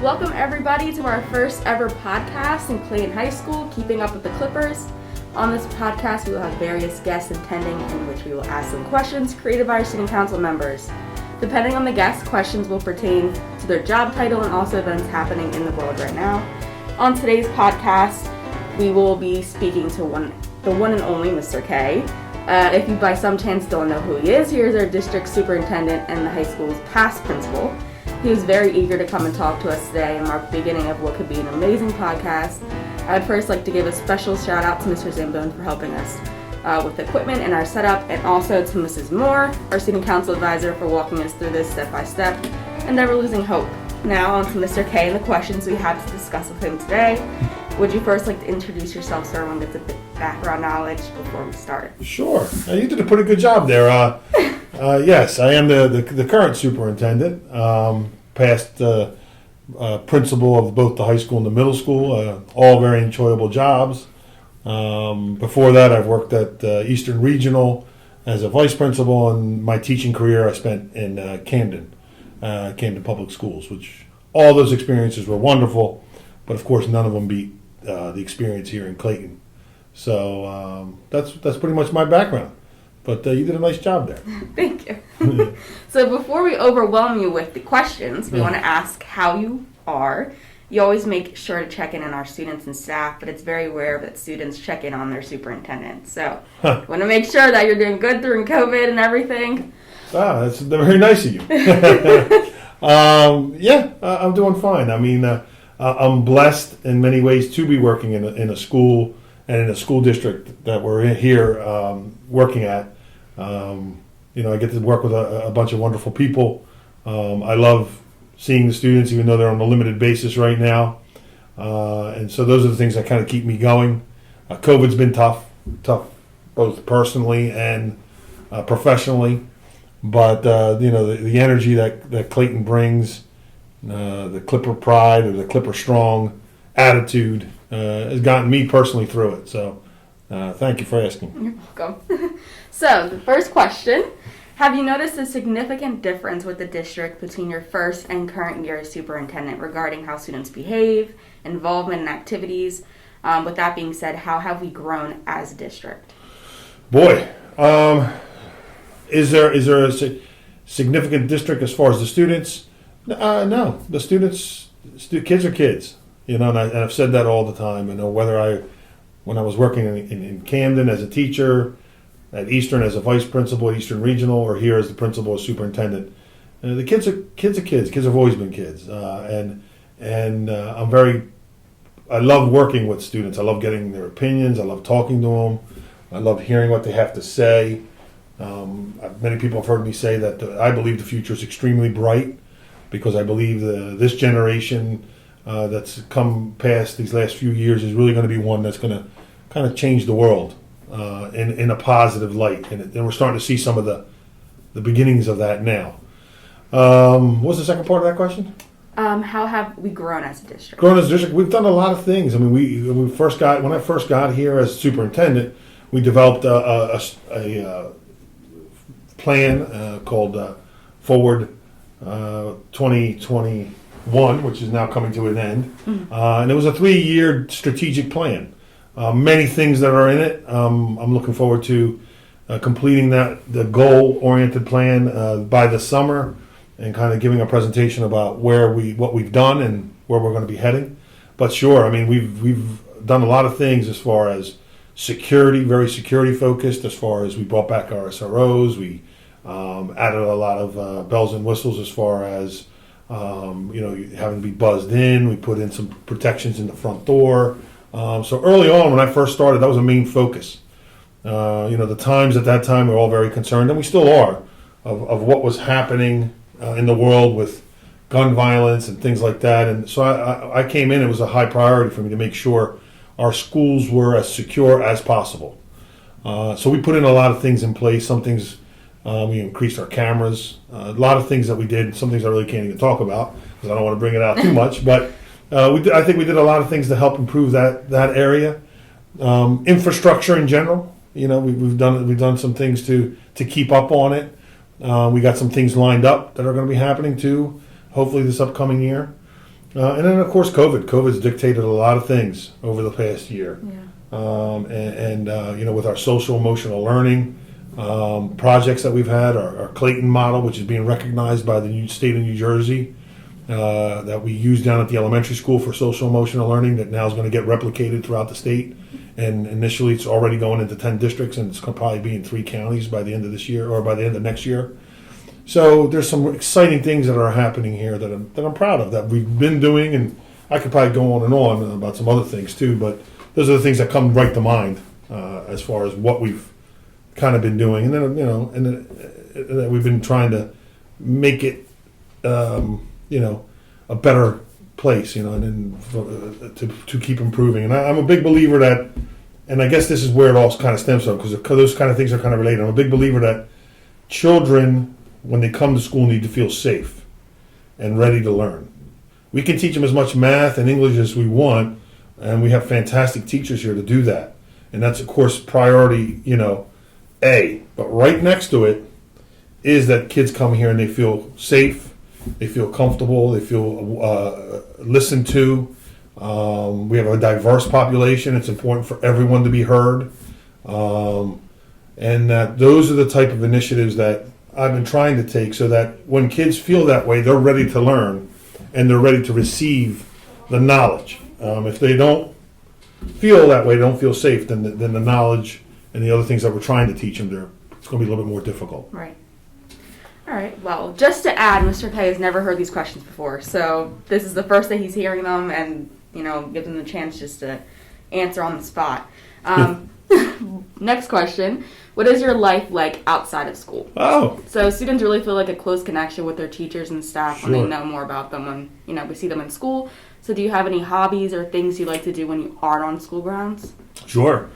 Welcome everybody to our first ever podcast in Clayton High School, Keeping Up with the Clippers. On this podcast, we will have various guests attending in which we will ask them questions created by our student council members. Depending on the guest, questions will pertain to their job title and also events happening in the world right now. On today's podcast, we will be speaking to the one and only Mr. K. If you by some chance don't know who he is our district superintendent and the high school's past principal. He was very eager to come and talk to us today and mark the beginning of what could be an amazing podcast. I'd first like to give a special shout out to Mr. Zambone for helping us with equipment and our setup, and also to Mrs. Moore, our student council advisor, for walking us through this step by step and never losing hope. Now on to Mr. K and the questions we have to discuss with him today. Would you first like to introduce yourself so everyone gets a bit background knowledge before we start? Sure. You did a pretty good job there. Yes, I am the current superintendent, past principal of both the high school and the middle school, all very enjoyable jobs. Before that, I've worked at Eastern Regional as a vice principal, and my teaching career I spent in Camden Public Schools, which all those experiences were wonderful, but of course none of them beat the experience here in Clayton. So that's pretty much my background. But you did a nice job there. Thank you. So before we overwhelm you with the questions, we want to ask how you are. You always make sure to check in on our students and staff, but it's very rare that students check in on their superintendent. So we want to make sure that you're doing good during COVID and everything. That's very nice of you. I'm doing fine. I mean, I'm blessed in many ways to be working in a school and in a school district that we're in here working at. I get to work with a bunch of wonderful people. I love seeing the students, even though they're on a limited basis right now. And so those are the things that kind of keep me going. COVID's been tough both personally and professionally. But, the energy that Clayton brings, the Clipper pride or the Clipper strong attitude has gotten me personally through it. So thank you for asking. You're welcome. So the first question, have you noticed a significant difference with the district between your first and current year as superintendent regarding how students behave, involvement in activities? With that being said, how have we grown as a district? Boy, is there a significant district as far as the students? No, the kids are kids, and I've said that all the time. Whether when I was working in Camden as a teacher, at Eastern as a vice principal at Eastern Regional, or here as the principal or superintendent, the kids are kids. Kids have always been kids, and I love working with students. I love getting their opinions. I love talking to them. I love hearing what they have to say. Many people have heard me say that I believe the future is extremely bright, because I believe this generation that's come past these last few years is really going to be one that's going to kind of change the world in a positive light. And we're starting to see some of the beginnings of that now. What was the second part of that question? How have we grown as a district? Grown as a district, we've done a lot of things. I mean, when I first got here as superintendent, we developed a plan called Forward 2021, which is now coming to an end. And it was a 3-year strategic plan. Many things that are in it. I'm looking forward to completing the goal-oriented plan by the summer, and kind of giving a presentation about what we've done and where we're going to be heading. But sure, I mean, we've done a lot of things as far as security, very security focused. As far as we brought back our SROs, we added a lot of bells and whistles as far as having to be buzzed in. We put in some protections in the front door. So early on, when I first started, that was a main focus. The times at that time, we were all very concerned, and we still are, of what was happening in the world with gun violence and things like that. And so I came in, it was a high priority for me to make sure our schools were as secure as possible. So we put in a lot of things in place. Some things, we increased our cameras. A lot of things that we did, some things I really can't even talk about because I don't want to bring it out too much. But I think we did a lot of things to help improve that area. Infrastructure in general, we've done some things to keep up on it. We got some things lined up that are going to be happening too, hopefully this upcoming year. And then, of course, COVID's dictated a lot of things over the past year. With our social emotional learning projects that we've had, our Clayton model, which is being recognized by the state of New Jersey, that we use down at the elementary school for social emotional learning, that now is going to get replicated throughout the state. And initially, it's already going into 10 districts, and it's going to probably be in 3 counties by the end of this year or by the end of next year. So there's some exciting things that are happening here that I'm proud of, that we've been doing, and I could probably go on and on about some other things too, but those are the things that come right to mind as far as what we've kind of been doing, and then we've been trying to make it a better place, and then to keep improving. And I'm a big believer that, and I guess this is where it all kind of stems from, because those kind of things are kind of related. I'm a big believer that children, when they come to school, need to feel safe and ready to learn. We can teach them as much math and English as we want, and we have fantastic teachers here to do that. And that's, of course, priority, A. But right next to it is that kids come here and they feel safe, they feel comfortable, they feel listened to. We have a diverse population. It's important for everyone to be heard. And that those are the type of initiatives that I've been trying to take, so that when kids feel that way, they're ready to learn and they're ready to receive the knowledge. If they don't feel that way, they don't feel safe, then the knowledge and the other things that we're trying to teach them, it's going to be a little bit more difficult. Right. All right. Well, just to add, Mr. K has never heard these questions before, so this is the first that he's hearing them, and give them the chance just to answer on the spot. Next question. What is your life like outside of school? Oh. So students really feel like a close connection with their teachers and staff when Sure. they know more about them when, we see them in school. So do you have any hobbies or things you like to do when you aren't on school grounds? Sure.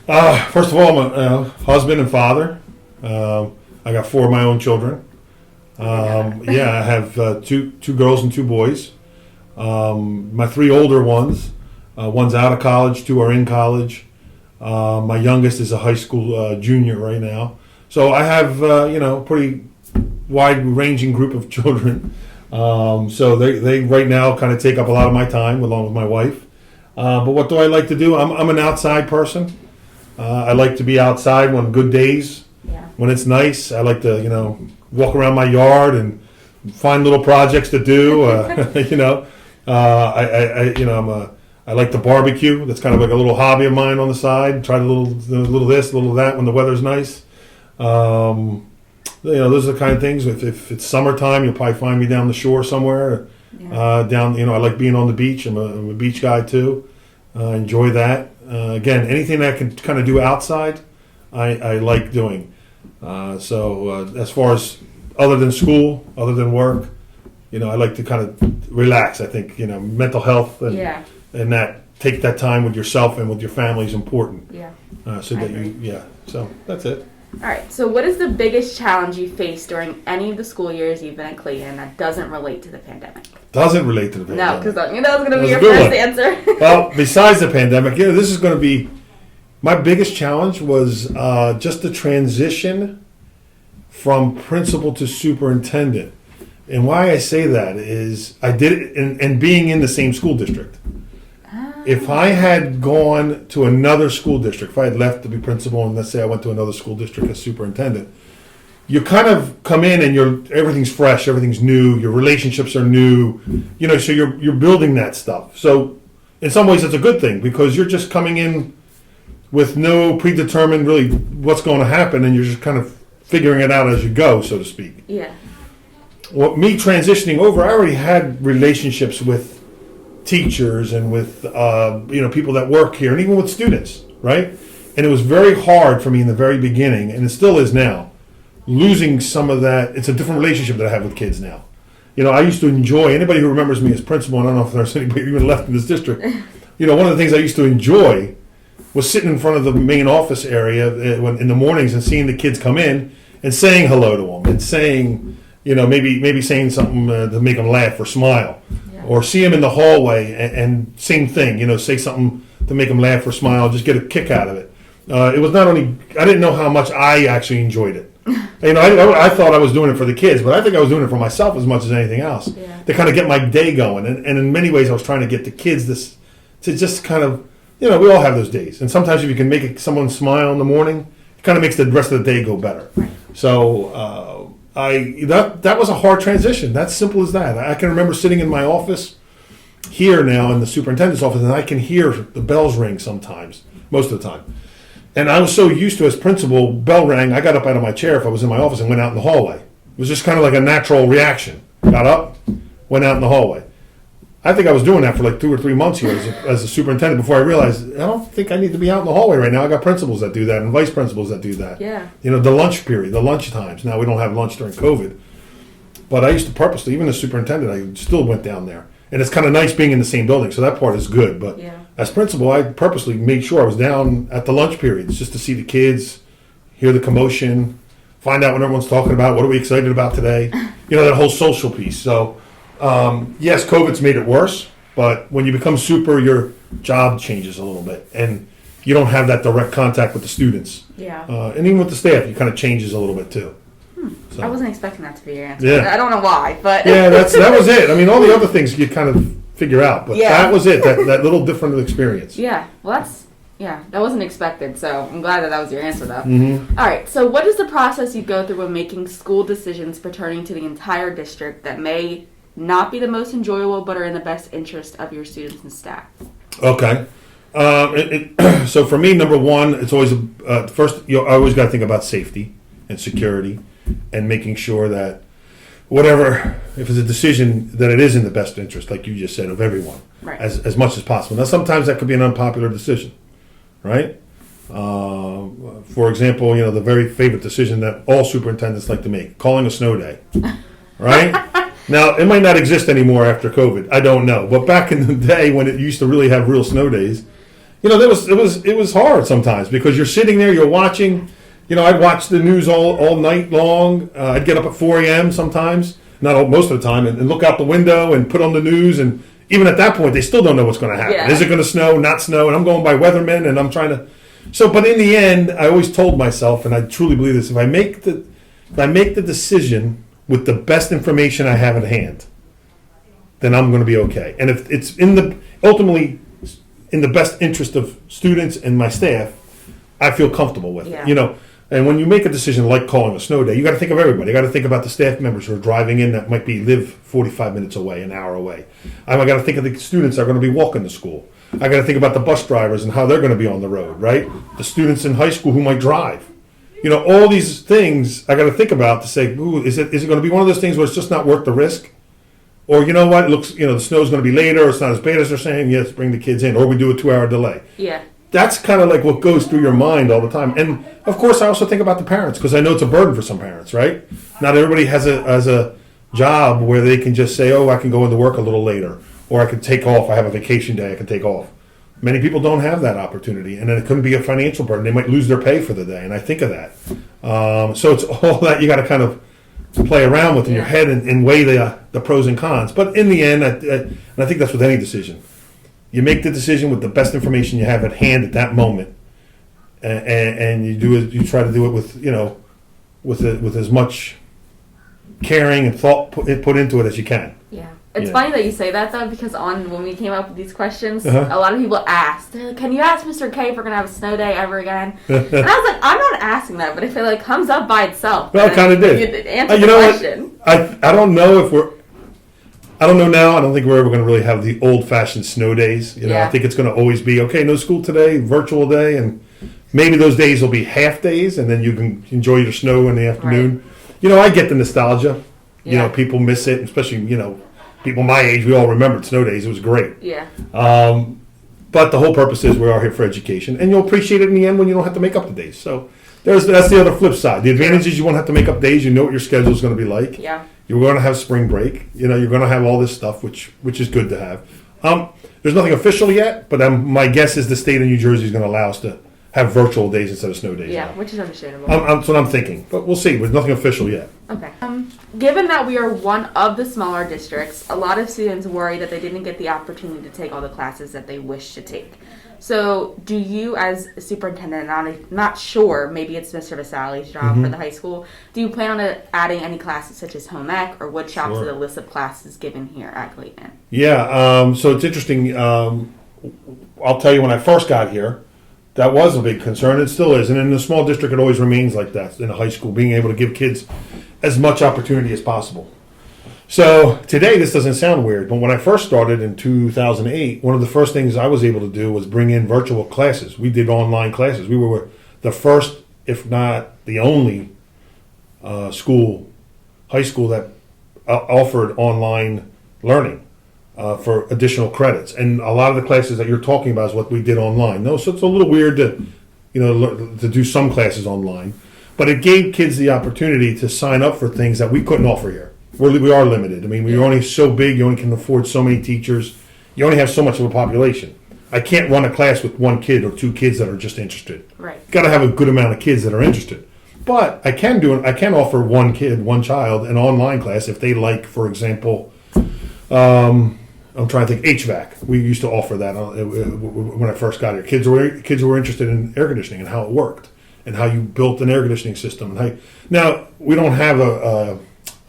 First of all, I'm a husband and father. I got 4 of my own children. I have two girls and 2 boys. My 3 older ones, one's out of college, 2 are in college. My youngest is a high school junior right now. So I have, a pretty wide-ranging group of children. So they right now kind of take up a lot of my time along with my wife. But what do I like to do? I'm an outside person. I like to be outside on good days. Yeah. When it's nice, I like to, walk around my yard and find little projects to do. I like to barbecue. That's kind of like a little hobby of mine on the side. Try a little this, a little that when the weather's nice. Those are the kind of things. If it's summertime, you'll probably find me down the shore somewhere. Yeah. I like being on the beach. I'm a beach guy too. Enjoy that. Again, anything that I can kind of do outside, I like doing. So as far as other than school, other than work, I like to kind of relax. I think mental health and that take that time with yourself and with your family is important. Yeah. So that's it. All right. So what is the biggest challenge you faced during any of the school years you've been at Clayton that doesn't relate to the pandemic? Doesn't relate to the pandemic. No, because that's going to be your first answer. Well, besides the pandemic, this is going to be my biggest challenge was just the transition from principal to superintendent. And why I say that is I did it and being in the same school district. If I had gone to another school district, if I had left to be principal and let's say I went to another school district as superintendent, you kind of come in and everything's fresh, everything's new, your relationships are new, so you're building that stuff. So in some ways it's a good thing because you're just coming in with no predetermined really what's going to happen and you're just kind of figuring it out as you go, so to speak. Yeah. Well, me transitioning over, I already had relationships with teachers and with people that work here and even with students, right? And it was very hard for me in the very beginning, and it still is now, losing some of that. It's a different relationship that I have with kids now. I used to enjoy, anybody who remembers me as principal, and I don't know if there's anybody even left in this district, one of the things I used to enjoy was sitting in front of the main office area in the mornings and seeing the kids come in and saying hello to them and saying, maybe saying something to make them laugh or smile. Or see them in the hallway and same thing, say something to make them laugh or smile, just get a kick out of it. It was not only, I didn't know how much I actually enjoyed it. I thought I was doing it for the kids, but I think I was doing it for myself as much as anything else. Yeah. To kind of get my day going. And in many ways, I was trying to get the kids to just kind of, we all have those days. And sometimes if you can make someone smile in the morning, it kind of makes the rest of the day go better. Right. So that was a hard transition. That's simple as that. I can remember sitting in my office here now in the superintendent's office, and I can hear the bells ring sometimes, most of the time. And I was so used to, as principal, bell rang, I got up out of my chair if I was in my office and went out in the hallway. It was just kind of like a natural reaction. Got up, went out in the hallway. I think I was doing that for like 2 or 3 months here as a superintendent before I realized, I don't think I need to be out in the hallway right now. I got principals that do that and vice principals that do that. Yeah. The lunch period, the lunch times. Now we don't have lunch during COVID. But I used to purposely, even as superintendent, I still went down there. And it's kind of nice being in the same building, so that part is good. But as principal, I purposely made sure I was down at the lunch periods just to see the kids, hear the commotion, find out what everyone's talking about, what are we excited about today, that whole social piece. So, yes, COVID's made it worse, but when you become super, your job changes a little bit. And you don't have that direct contact with the students. Yeah. And even with the staff, it kind of changes a little bit too. So. I wasn't expecting that to be your answer. Yeah. I don't know why, but yeah, that was it. I mean, all the other things you kind of figure out, but that was it. That little different experience. Yeah. Well, that wasn't expected. So I'm glad that was your answer, though. Mm-hmm. All right. So what is the process you go through when making school decisions pertaining to the entire district that may not be the most enjoyable, but are in the best interest of your students and staff? Okay. So for me, number one, it's always first. I always got to think about safety and security, and making sure that whatever, if it's a decision, that it is in the best interest, like you just said, of everyone, right, as much as possible. Now, sometimes that could be an unpopular decision, right? For example, the very favorite decision that all superintendents like to make, calling a snow day, right? Now, it might not exist anymore after COVID. I don't know. But back in the day when it used to really have real snow days, it was hard sometimes because you're sitting there, you're watching. I'd watch the news all night long. I'd get up at 4 a.m. sometimes, most of the time, and look out the window and put on the news. And even at that point, they still don't know what's going to happen. Yeah. Is it going to snow, not snow? And I'm going by weathermen, and I'm trying to. So, but in the end, I always told myself, and I truly believe this: if I make the decision with the best information I have at hand, then I'm going to be okay. And if it's ultimately in the best interest of students and my staff, I feel comfortable with it. And when you make a decision like calling a snow day, you got to think of everybody. You got to think about the staff members who are driving in that might live 45 minutes away, an hour away. I got to think of the students that are going to be walking to school. I got to think about the bus drivers and how they're going to be on the road, right? The students in high school who might drive. All these things I got to think about to say, ooh, is it going to be one of those things where it's just not worth the risk? Or it looks, the snow's going to be later, or it's not as bad as they're saying, yes, bring the kids in, or we do a 2-hour delay. Yeah. That's kind of like what goes through your mind all the time. And of course, I also think about the parents because I know it's a burden for some parents, right? Not everybody has a job where they can just say, oh, I can go into work a little later, or I can take off. I have a vacation day, I can take off. Many people don't have that opportunity, and then it couldn't be a financial burden. They might lose their pay for the day, and I think of that. So it's all that you got to kind of play around with in your head and weigh the pros and cons. But in the end, and I think that's with any decision. You make the decision with the best information you have at hand at that moment, and you try to do it with as much caring and thought put into it as you can. Yeah. It's funny that you say that, though, because when we came up with these questions, a lot of people asked, they're like, can you ask Mr. K if we're going to have a snow day ever again? And I was like, I'm not asking that, but if it comes up by itself, well, I kind of did. You answer the question. I don't know I don't know now. I don't think we're ever going to really have the old-fashioned snow days. I think it's going to always be, okay, no school today, virtual day, and maybe those days will be half days, and then you can enjoy your snow in the afternoon. Right. I get the nostalgia. People miss it, especially, people my age, we all remembered snow days. It was great. Yeah. But the whole purpose is we are here for education, and you'll appreciate it in the end when you don't have to make up the days. So that's the other flip side. The advantage is you won't have to make up days. You know what your schedule is going to be like. Yeah. You're going to have spring break. You're going to have all this stuff, which is good to have. There's nothing official yet, but my guess is the state of New Jersey is going to allow us to have virtual days instead of snow days. Yeah, which is understandable. That's what I'm thinking, but we'll see. There's nothing official yet. Okay. Given that we are one of the smaller districts, a lot of students worry that they didn't get the opportunity to take all the classes that they wish to take. So do you, as a superintendent, and I'm not sure, maybe it's Mr. Vasali's job for the high school, do you plan on adding any classes such as home ec or wood shops to the list of classes given here at Clayton? Yeah, so it's interesting. I'll tell you, when I first got here, that was a big concern. It still is. And in a small district, it always remains like that in a high school, being able to give kids as much opportunity as possible. So today, this doesn't sound weird, but when I first started in 2008, one of the first things I was able to do was bring in virtual classes. We did online classes. We were the first, if not the only, high school that offered online learning for additional credits. And a lot of the classes that you're talking about is what we did online. No, so it's a little weird to do some classes online, but it gave kids the opportunity to sign up for things that we couldn't offer here. We are limited. I mean, we're only so big. You only can afford so many teachers. You only have so much of a population. I can't run a class with one kid or two kids that are just interested. Right. Got to have a good amount of kids that are interested. But I can offer one child an online class if they like, for example, I'm trying to think, HVAC. We used to offer that when I first got here. Kids who were interested in air conditioning and how it worked and how you built an air conditioning system. Now we don't have a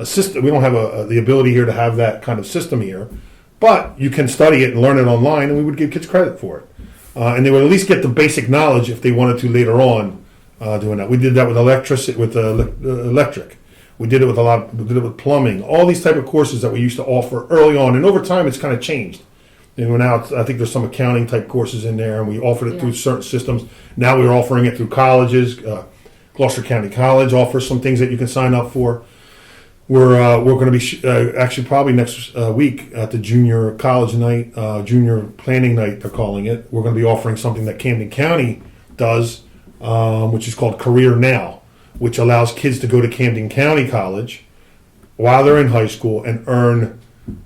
system. We don't have the ability here to have that kind of system here, but you can study it and learn it online, and we would give kids credit for it, and they would at least get the basic knowledge if they wanted to later on doing that. We did that with electric. We did it with plumbing. All these type of courses that we used to offer early on, and over time it's kind of changed. And now I think there's some accounting type courses in there, and we offered it through certain systems. Now we're offering it through colleges. Gloucester County College offers some things that you can sign up for. We're going to be actually probably next week at the junior college night, junior planning night they're calling it. We're going to be offering something that Camden County does, which is called Career Now, which allows kids to go to Camden County College while they're in high school and earn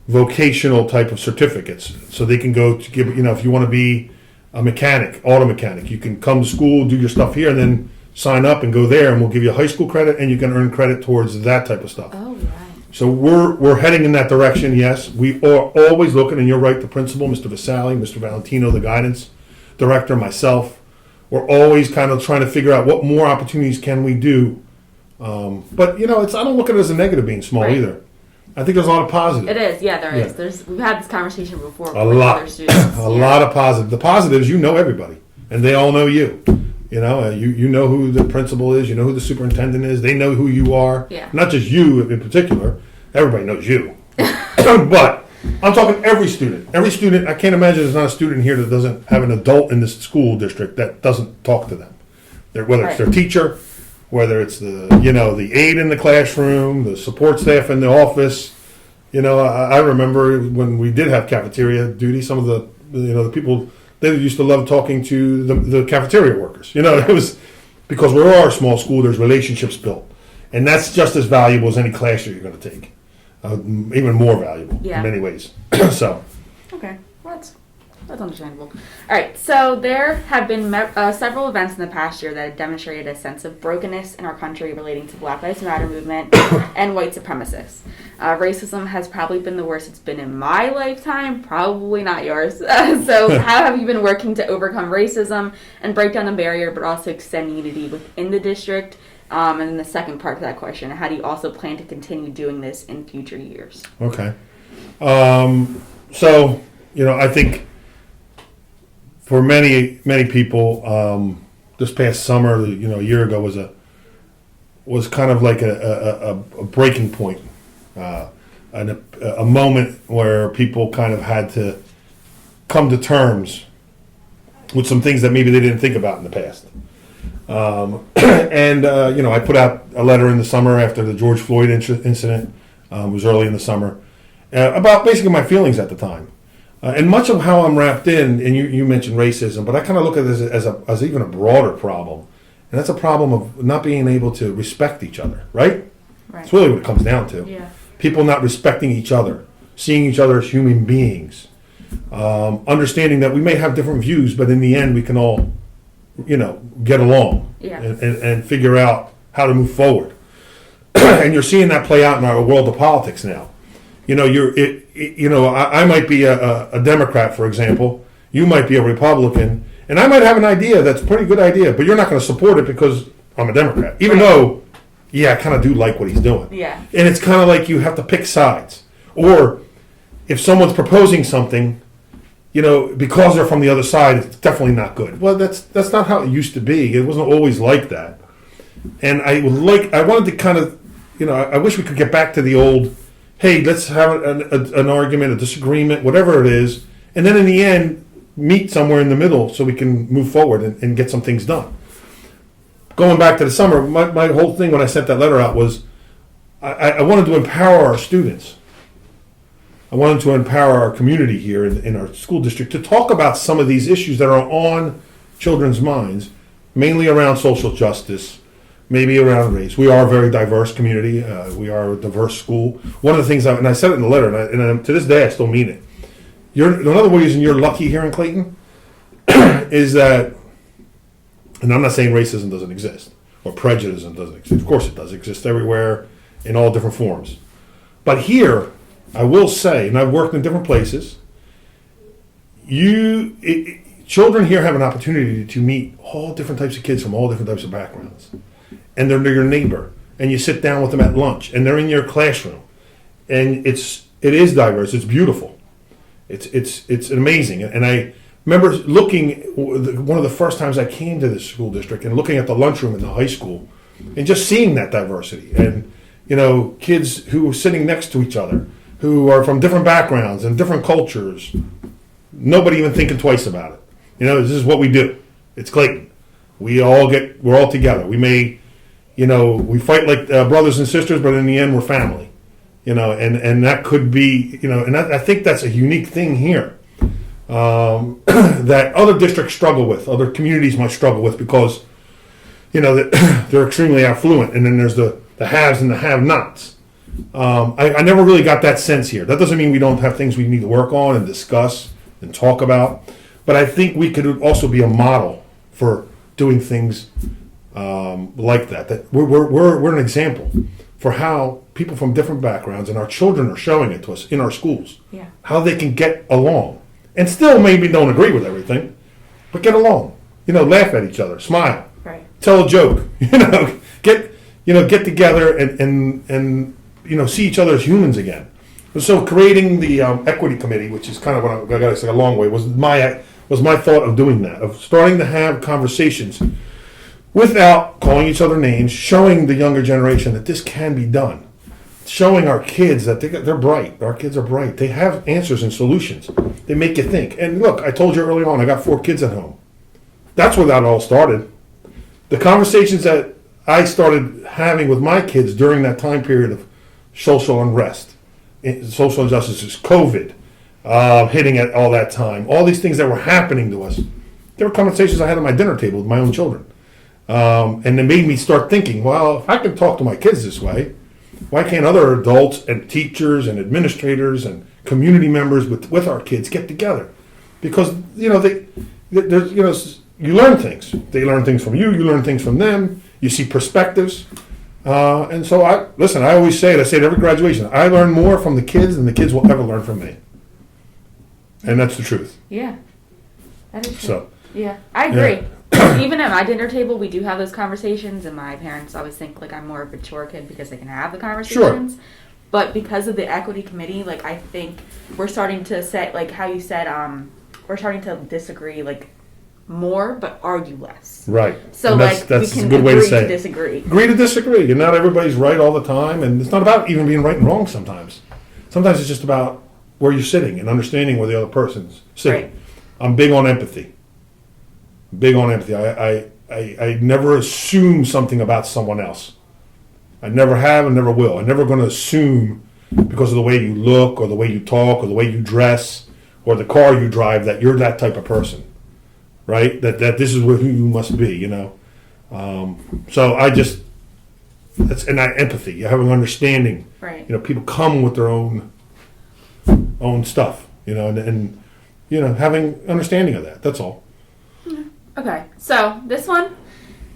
vocational type of certificates. So they can go to give, if you want to be a mechanic, auto mechanic, you can come to school, do your stuff here, and then sign up and go there, and we'll give you high school credit, and you can earn credit towards that type of stuff. Oh, right. So we're heading in that direction. Yes, we are always looking, and you're right. The principal, Mr. Vasali, Mr. Valentino, the guidance director, myself, we're always kind of trying to figure out what more opportunities can we do. But I don't look at it as a negative being small either. I think there's a lot of positive. It is, there is. We've had this conversation before with other students. A lot of positive. The positives, everybody, and they all know you. You know who the principal is. You know who the superintendent is. They know who you are. Yeah. Not just you in particular. Everybody knows you. But I'm talking every student. Every student. I can't imagine there's not a student here that doesn't have an adult in this school district that doesn't talk to them. Whether it's their teacher, whether it's the aide in the classroom, the support staff in the office. I remember when we did have cafeteria duty. Some of the people. They used to love talking to the cafeteria workers. It was because we are a small school. There's relationships built, and that's just as valuable as any class you're going to take. Even more valuable in many ways. So. Okay, that's understandable. All right, so there have been several events in the past year that have demonstrated a sense of brokenness in our country relating to Black Lives Matter movement and white supremacists. Racism has probably been the worst it's been in my lifetime, probably not yours. So how have you been working to overcome racism and break down the barrier, but also extend unity within the district? And then the second part to that question, how do you also plan to continue doing this in future years? Okay. So, I think for many people, this past summer, a year ago was kind of like a breaking point. A moment where people kind of had to come to terms with some things that maybe they didn't think about in the past. I put out a letter in the summer after the George Floyd incident. It was early in the summer about basically my feelings at the time. And much of how I'm wrapped in, and you mentioned racism, but I kind of look at this as even a broader problem. And that's a problem of not being able to respect each other, right? That's really what it comes down to. Yeah. People not respecting each other, seeing each other as human beings, understanding that we may have different views, but in the end we can all, get along and figure out how to move forward. And you're seeing that play out in our world of politics now. I might be a Democrat, for example. You might be a Republican, And I might have an idea that's a pretty good idea, but you're not going to support it because I'm a Democrat. Even though, I kind of do like what he's doing. Yeah. And it's kind of like you have to pick sides. Or if someone's proposing something, because they're from the other side, it's definitely not good. Well, that's not how it used to be. It wasn't always like that. And I wanted to kind of, I wish we could get back to the old, hey, let's have an argument, a disagreement, whatever it is, and then in the end, meet somewhere in the middle so we can move forward and get some things done. Going back to the summer, my whole thing when I sent that letter out was I wanted to empower our students. I wanted to empower our community here in our school district to talk about some of these issues that are on children's minds, mainly around social justice, maybe around race. We are a very diverse community. We are a diverse school. One of the things, and I said it in the letter, and to this day I still mean it. Another reason you're lucky here in Clayton is that, and I'm not saying racism doesn't exist or prejudice doesn't exist. Of course it does exist everywhere in all different forms. But here, I will say, and I've worked in different places, children here have an opportunity to meet all different types of kids from all different types of backgrounds. And they're your neighbor. And you sit down with them at lunch. And they're in your classroom. And it is diverse. It's beautiful. It's amazing. And I remember one of the first times I came to this school district and looking at the lunchroom in the high school and just seeing that diversity. And, kids who were sitting next to each other, who are from different backgrounds and different cultures, nobody even thinking twice about it. This is what we do. It's Clayton. We're all together. We may, we fight like brothers and sisters, but in the end, we're family. And that could be, and I think that's a unique thing here that other districts struggle with, other communities might struggle with because, that they're extremely affluent, and then there's the haves and the have-nots. I never really got that sense here. That doesn't mean we don't have things we need to work on and discuss and talk about, but I think we could also be a model for doing things like that. That we're an example for how people from different backgrounds, and our children are showing it to us in our schools, how they can get along and still maybe don't agree with everything, but get along. Laugh at each other, smile, tell a joke. Get together and see each other as humans again. So creating the equity committee, which is kind of what I got to say a long way, was my thought of doing that, of starting to have conversations without calling each other names, showing the younger generation that this can be done, showing our kids that they're bright. Our kids are bright. They have answers and solutions. They make you think. And look, I told you early on, I got 4 kids at home. That's where that all started. The conversations that I started having with my kids during that time period of social unrest, social injustices, COVID, hitting at all that time, all these things that were happening to us, there were conversations I had at my dinner table with my own children. And it made me start thinking, well, if I can talk to my kids this way, why can't other adults and teachers and administrators and community members with our kids get together? Because, you learn things. They learn things from you learn things from them, you see perspectives. And so I always say it, I say it at every graduation, I learn more from the kids than the kids will ever learn from me. And that's the truth. Yeah. That is true. So, yeah, I agree. Yeah. Even at my dinner table, we do have those conversations, and my parents always think like I'm more of a mature kid because they can have the conversations. Sure. But because of the equity committee, like I think we're starting to say, like how you said, we're starting to disagree like more, but argue less. Right. So that's we can agree to disagree. Agree to disagree. And not everybody's right all the time, and it's not about even being right and wrong sometimes. Sometimes it's just about where you're sitting and understanding where the other person's sitting. Right. I'm big on empathy. I never assume something about someone else. I never have and never will. I'm never going to assume because of the way you look or the way you talk or the way you dress or the car you drive that you're that type of person, right? That this is who you must be, So that's empathy. You have an understanding. Right. People come with their own stuff, and having understanding of that. That's all. Okay, so this one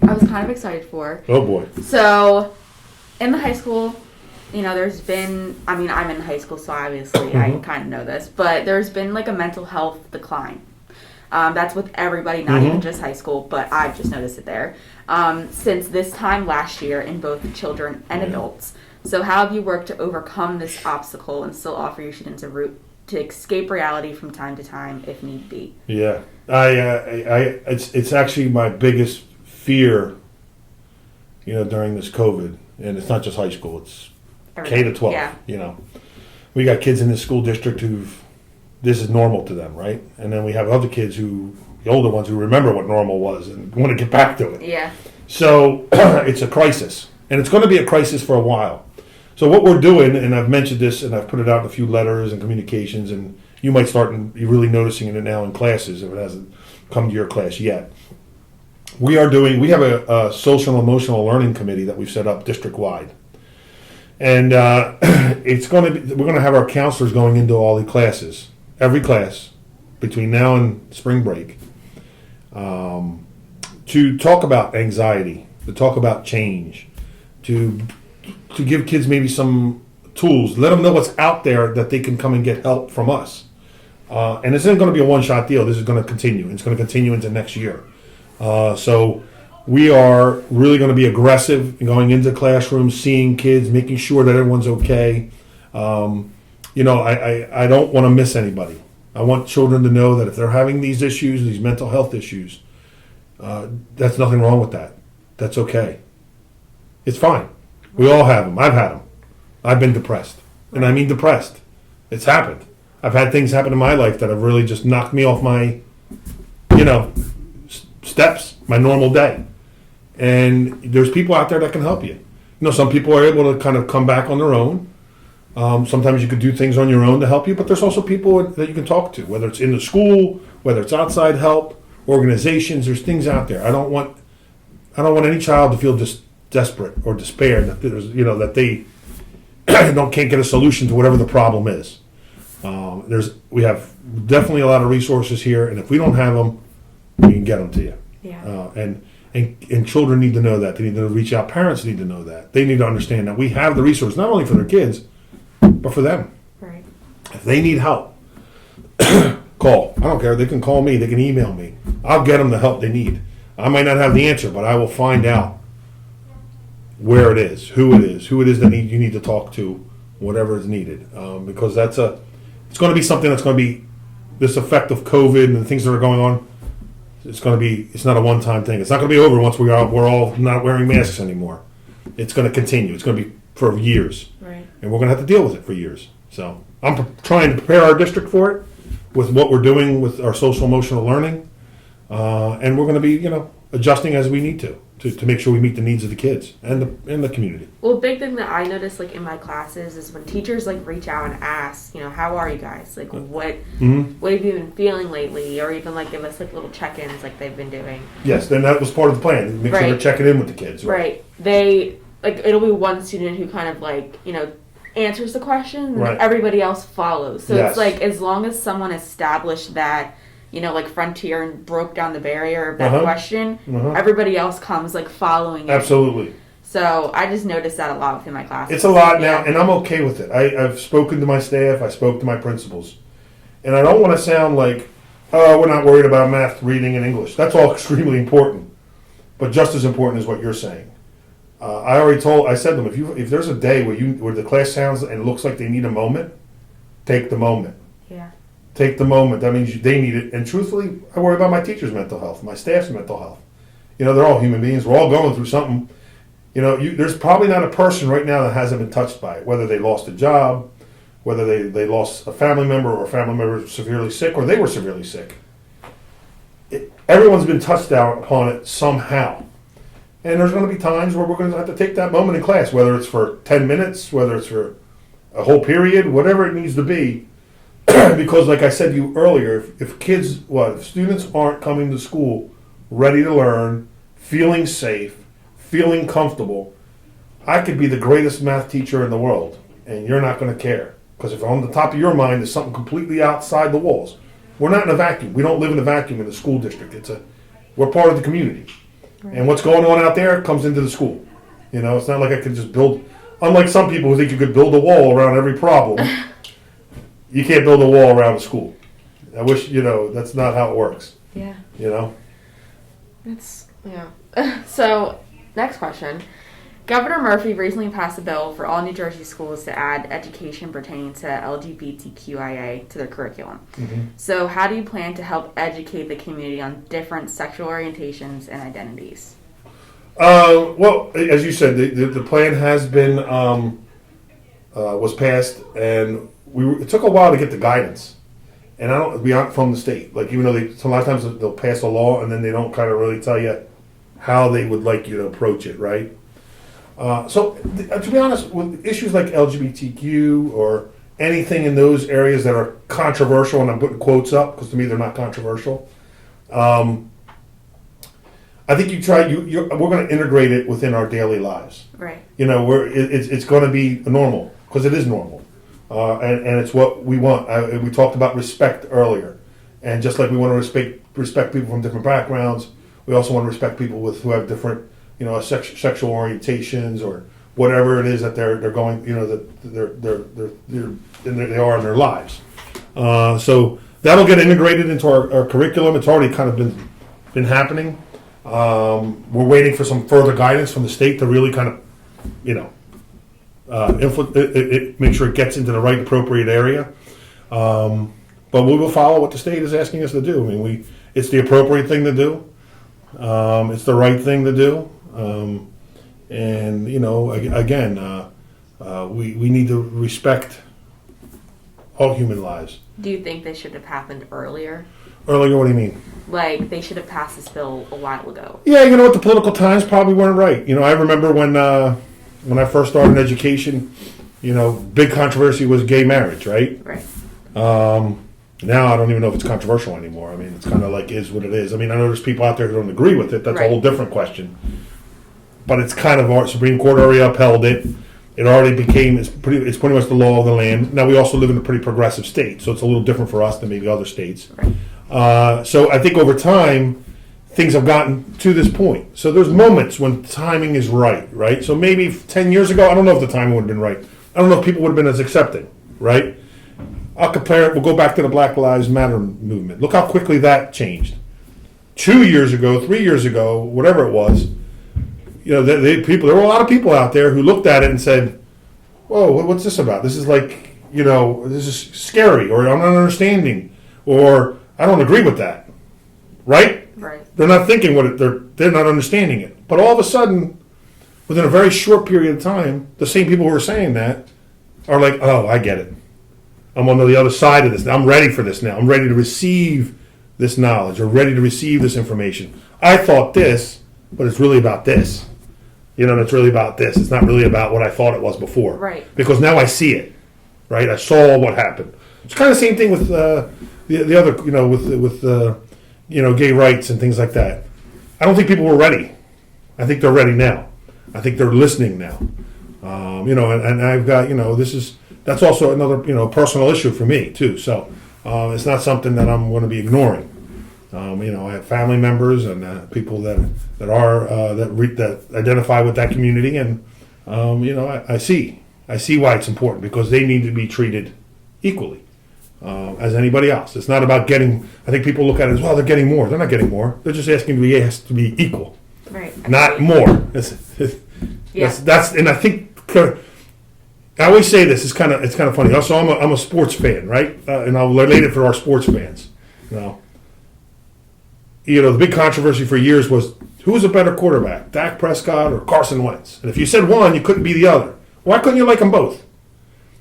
I was kind of excited for. Oh boy. So in the high school, there's been, I'm in high school, so obviously I kind of know this, but there's been like a mental health decline. That's with everybody, not even just high school, but I've just noticed it there. Since this time last year in both children and adults. So how have you worked to overcome this obstacle and still offer your students a route to escape reality from time to time if need be? Yeah, it's actually my biggest fear, during this COVID, and it's not just high school, it's K to 12, We got kids in this school district this is normal to them, right? And then we have other kids the older ones who remember what normal was and want to get back to it. Yeah. So it's a crisis, and it's going to be a crisis for a while. So what we're doing, and I've mentioned this, and I've put it out in a few letters and communications, and you might start really noticing it now in classes if it hasn't come to your class yet. We have a social and emotional learning committee that we've set up district-wide. And we're going to have our counselors going into all the classes, every class, between now and spring break, to talk about anxiety, to talk about change, to give kids maybe some tools, let them know what's out there that they can come and get help from us. And this isn't going to be a one-shot deal. This is going to continue. It's going to continue into next year. So we are really going to be aggressive in going into classrooms, seeing kids, making sure that everyone's okay. I don't want to miss anybody. I want children to know that if they're having these issues, these mental health issues, that's nothing wrong with that. That's okay. It's fine. We all have them. I've had them. I've been depressed. And I mean depressed. It's happened. I've had things happen in my life that have really just knocked me off my, steps, my normal day. And there's people out there that can help you. Some people are able to kind of come back on their own. Sometimes you could do things on your own to help you, but there's also people that you can talk to, whether it's in the school, whether it's outside help, organizations. There's things out there. I don't want any child to feel desperate or despair that that they can't get a solution to whatever the problem is. We have definitely a lot of resources here, and if we don't have them, we can get them to you. Yeah. And children need to know that. They need to reach out. Parents need to know that. They need to understand that we have the resources not only for their kids, but for them. Right. If they need help, call. I don't care. They can call me. They can email me. I'll get them the help they need. I might not have the answer, but I will find out where it is, who it is that you need to talk to, whatever is needed. Because it's going to be something that's going to be this effect of COVID and the things that are going on. It's not a one-time thing. It's not going to be over once we're all not wearing masks anymore. It's going to continue. It's going to be for years. Right. And we're going to have to deal with it for years. So I'm trying to prepare our district for it with what we're doing with our social emotional learning. And we're going to be, adjusting as we need to make sure we meet the needs of the kids and the community. Well, a big thing that I notice, in my classes is when teachers, reach out and ask, how are you guys? What have you been feeling lately? Or even, give us, little check-ins like they've been doing. Yes, then that was part of the plan. Make sure they're checking in with the kids. Right. They, it'll be one student who kind of, answers the question, and everybody else follows. So it's as long as someone established that, Frontier and broke down the barrier of that question, everybody else comes, following it. Absolutely. So I just noticed that a lot within my classes. It's a lot now, and I'm okay with it. I've spoken to my staff. I spoke to my principals. And I don't want to sound like, we're not worried about math, reading, and English. That's all extremely important. But just as important is what you're saying. I said to them, if there's a day where the class sounds and looks like they need a moment, take the moment. Yeah. Take the moment. That means they need it. And truthfully, I worry about my teachers' mental health, my staff's mental health. They're all human beings. We're all going through something. There's probably not a person right now that hasn't been touched by it, whether they lost a job, whether they lost a family member or a family member was severely sick or they were severely sick. Everyone's been touched upon it somehow. And there's going to be times where we're going to have to take that moment in class, whether it's for 10 minutes, whether it's for a whole period, whatever it needs to be. Because like I said to you earlier, if students aren't coming to school ready to learn, feeling safe, feeling comfortable, I could be the greatest math teacher in the world, and you're not going to care. Because if on the top of your mind is something completely outside the walls, we're not in a vacuum. We don't live in a vacuum in the school district. We're part of the community. Right. And what's going on out there comes into the school. It's not like I could just build, unlike some people who think you could build a wall around every problem. You can't build a wall around a school. I wish, that's not how it works, Yeah. So, next question. Governor Murphy recently passed a bill for all New Jersey schools to add education pertaining to LGBTQIA to their curriculum. Mm-hmm. So how do you plan to help educate the community on different sexual orientations and identities? Well, as you said, the plan has been, was passed, and it took a while to get the guidance. And we aren't from the state. Like, even though so a lot of times they'll pass a law and then they don't kind of really tell you how they would like you to approach it, right? To be honest, with issues like LGBTQ or anything in those areas that are controversial, and I'm putting quotes up because to me they're not controversial, I think we're going to integrate it within our daily lives. Right. It's going to be normal because it is normal. And it's what we want. We talked about respect earlier, and just like we want to respect people from different backgrounds, we also want to respect people who have different, sexual orientations or whatever it is that they're going, that they are in their lives. So that'll get integrated into our curriculum. It's already kind of been happening. We're waiting for some further guidance from the state to really kind of, make sure it gets into the right appropriate area. But we will follow what the state is asking us to do. I mean, it's the appropriate thing to do. It's the right thing to do. And, again, we need to respect all human lives. Do you think this should have happened earlier? Earlier, what do you mean? Like, they should have passed this bill a while ago. Yeah, the political times probably weren't right. I remember when I first started in education, big controversy was gay marriage, right? Right. Now I don't even know if it's controversial anymore. I mean, it's kind of like is what it is. I mean, I know there's people out there who don't agree with it. That's right. A whole different question. But it's kind of our Supreme Court already upheld it. It already became it's pretty much the law of the land. Now we also live in a pretty progressive state, so it's a little different for us than maybe other states. Right. So I think over time things have gotten to this point. So there's moments when timing is right? So maybe 10 years ago, I don't know if the timing would have been right. I don't know if people would have been as accepting, right? I'll compare it. We'll go back to the Black Lives Matter movement. Look how quickly that changed. 2 years ago, 3 years ago, whatever it was, there were a lot of people out there who looked at it and said, whoa, what's this about? This is like, this is scary, or I'm not understanding, or I don't agree with that, right? Right. They're not thinking they're not understanding it. But all of a sudden, within a very short period of time, the same people who are saying that are like, oh, I get it. I'm on the other side of this now. I'm ready for this now. I'm ready to receive this knowledge or ready to receive this information. I thought this, but it's really about this. It's really about this. It's not really about what I thought it was before. Right. Because now I see it. Right? I saw what happened. It's kind of the same thing with the other, with gay rights and things like that. I don't think people were ready. I think they're ready now. I think they're listening now. And I've got, that's also another, personal issue for me too. So it's not something that I'm going to be ignoring. I have family members and people that identify with that community, and I see why it's important because they need to be treated equally as anybody else. It's not about getting. I think people look at it as well. They're getting more. They're not getting more. They're just asking to be asked to be equal, right? Not more. That's and I think. I always say this. It's kind of funny. Also, I'm a sports fan, right? And I'll relate it for our sports fans. The big controversy for years was who's a better quarterback, Dak Prescott or Carson Wentz? And if you said one, you couldn't be the other. Why couldn't you like them both?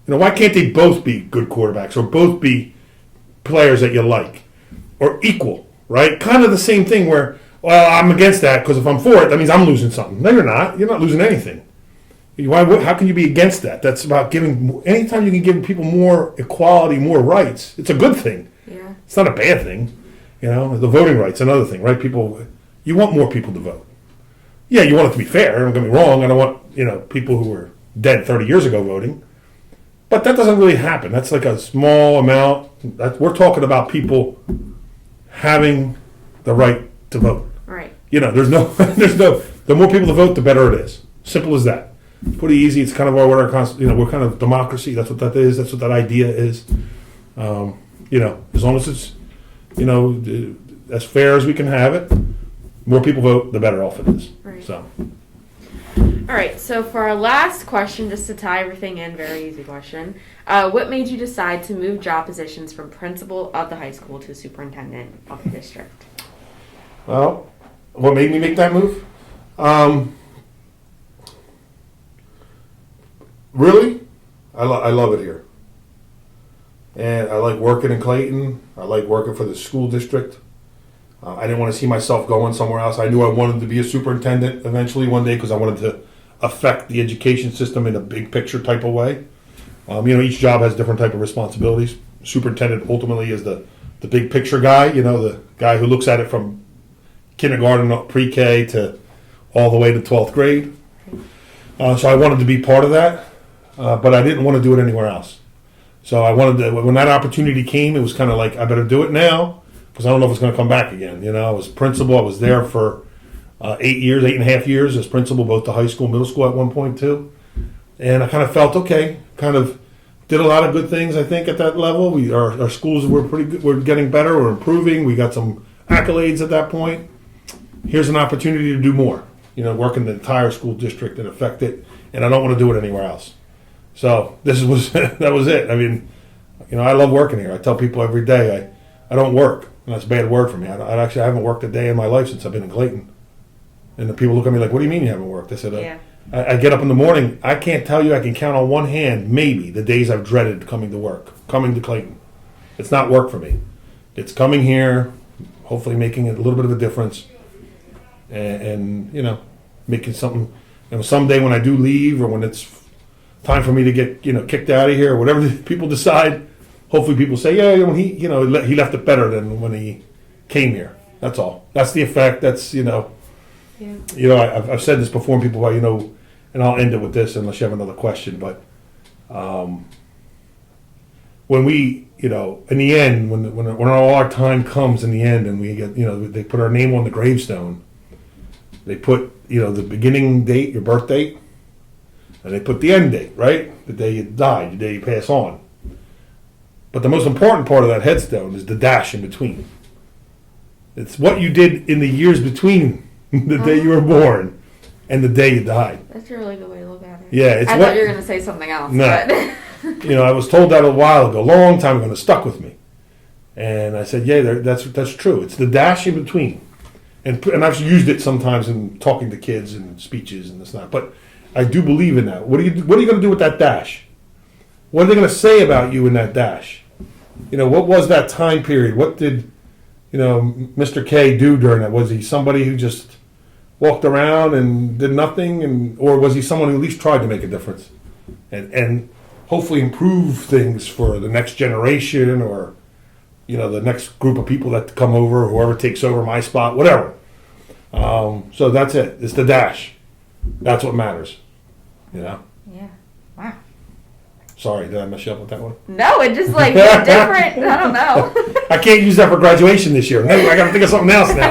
Why can't they both be good quarterbacks or both be players that you like or equal, right? Kind of the same thing where, well, I'm against that because if I'm for it, that means I'm losing something. No, you're not. You're not losing anything. How can you be against that? That's about giving. Anytime you can give people more equality, more rights, it's a good thing. Yeah. It's not a bad thing. The voting rights, another thing, right? You want more people to vote. Yeah, you want it to be fair. Don't get me wrong. I don't want people who were dead 30 years ago voting, but that doesn't really happen. That's like a small amount. We're talking about people having the right to vote. Right. There's no. The more people to vote, the better it is. Simple as that. It's pretty easy. It's kind of we're kind of democracy. That's what that is. That's what that idea is. As long as it's as fair as we can have it. More people vote, the better off it is. Right. So. All right, so for our last question, just to tie everything in, very easy question. What made you decide to move job positions from principal of the high school to superintendent of the district? Well, what made me make that move? Really, I love it here. And I like working in Clayton. I like working for the school district. I didn't want to see myself going somewhere else. I knew I wanted to be a superintendent eventually one day because I wanted to affect the education system in a big picture type of way. Each job has different type of responsibilities. Superintendent ultimately is the big picture guy, the guy who looks at it from kindergarten, pre-K to all the way to 12th grade. So I wanted to be part of that, but I didn't want to do it anywhere else. So I wanted to, when that opportunity came, it was kind of like, I better do it now because I don't know if it's going to come back again. I was principal. I was there for 8.5 years as principal, both the high school, middle school at one point too. And I kind of felt okay, kind of did a lot of good things, I think, at that level. Our schools were pretty good. We're getting better. We're improving. We got some accolades at that point. Here's an opportunity to do more, work in the entire school district and affect it. And I don't want to do it anywhere else. So that was it. I mean, I love working here. I tell people every day I don't work. And that's a bad word for me. I haven't worked a day in my life since I've been in Clayton. And the people look at me like, what do you mean you haven't worked? I said, yeah. I get up in the morning. I can't tell you, I can count on one hand, maybe, the days I've dreaded coming to work, coming to Clayton. It's not work for me. It's coming here, hopefully making a little bit of a difference, and making something. Someday when I do leave or when it's time for me to get, kicked out of here or whatever people decide, hopefully people say, yeah, when he left it better than when he came here. That's all. That's the effect. That's, Yeah. I've said this before, and people, and I'll end it with this unless you have another question. But when we, in the end, when all our time comes in the end, and we get, they put our name on the gravestone. They put, the beginning date, your birth date, and they put the end date, right? The day you died, the day you pass on. But the most important part of that headstone is the dash in between. It's what you did in the years between the day you were born and the day you died. That's a really good way to look at it. Yeah, I thought you were going to say something else. No. But I was told that a while ago, a long time ago, and it stuck with me. And I said, yeah, that's true. It's the dash in between. And I've used it sometimes in talking to kids and speeches and this and that. But I do believe in that. What are you going to do with that dash? What are they going to say about you in that dash? What was that time period? What did, Mr. K do during that? Was he somebody who just walked around and did nothing? Or was he someone who at least tried to make a difference? And hopefully improve things for the next generation or, the next group of people that come over, whoever takes over my spot, whatever. So that's it. It's the dash. That's what matters. Yeah. Wow. Sorry, did I mess you up with that one? No, it just different. I don't know. I can't use that for graduation this year. No, I got to think of something else now.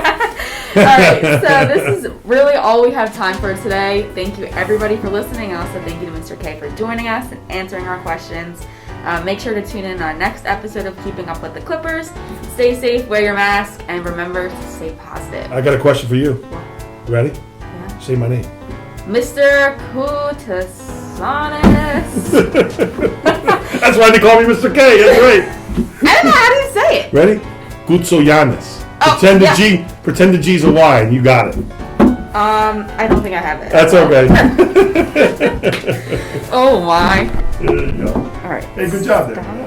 All right, so this is really all we have time for today. Thank you everybody for listening, and also thank you to Mr. K for joining us and answering our questions. Make sure to tune in on our next episode of Keeping Up with the Clippers. Stay safe, wear your mask, and remember to stay positive. I got a question for you. Ready? Yeah. Say my name. Mr. Koutsogiannis. That's why they call me Mr. K. That's right. I don't know, how do you say it? Ready? Koutsogiannis. Oh, Pretend the G's a Y, and you got it. I don't think I have it. That's okay. Oh my. There you go. All right. Hey, good job there.